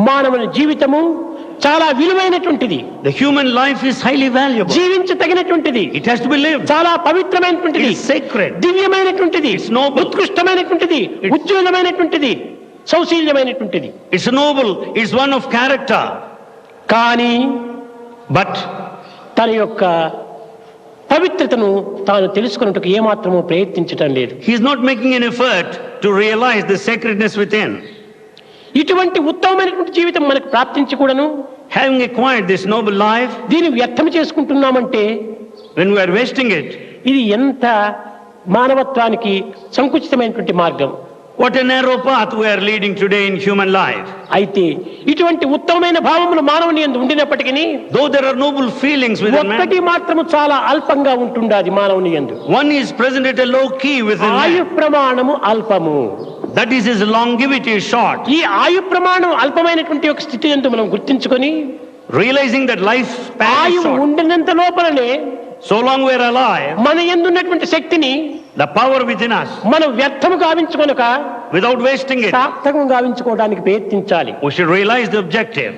మానవుని జీవితము చాలా విలువైనటువంటిది. The human life is highly valuable. జీవించదగినటువంటిది. It has to be lived. చాలా పవిత్రమైనటువంటిది. It's sacred. దివ్యమైనటువంటిది. It's noble. ఉత్కృష్టమైనటువంటిది. ఉజ్వలమైనటువంటిది. సౌశీల్యమైనటువంటిది. It's noble. It's one of character. కానీ But తన యొక్క పవిత్రతను తాను తెలుసుకున్నట్టుకు ఏమాత్రము ప్రయత్నించటం లేదు. he is not making an effort to realize the sacredness within. ఇటువంటి ఉత్తమమైనటువంటి జీవితం మనకు ప్రాప్తించి కూడాను Having acquired this noble life, దీన్ని వ్యర్థం చేసుకుంటున్నామంటే when we are wasting it, ఇది ఎంత మానవత్వానికి సంకుచితమైనటువంటి మార్గం. what a narrow path we are leading today in human life. అయితే ఇటువంటి ఉత్తమమైన భావములు మానవుని యందు ఉండినప్పటికీ Though there are noble feelings within man, ఒక్కటి మాత్రము చాలా అల్పంగా ఉంటుండాది మానవుని యందు. one is present at a low key within ఆయు man. ప్రమాణము అల్పము. That is, his longevity is short. ఈ ఆయు ప్రమాణం అల్పమైనటువంటి ఒక స్థితి యందు మనం గుర్తించుకొని Realizing that life span is ఆయు short. ఉండినంత లోపలనే So long we are alive, మన యందు ఉన్నటువంటి శక్తిని the power within us, మనం వ్యర్థము గావించుకొనక without wasting it, సార్థకం గావించుకోవడానికి ప్రయత్నించాలి. we should realize the objective.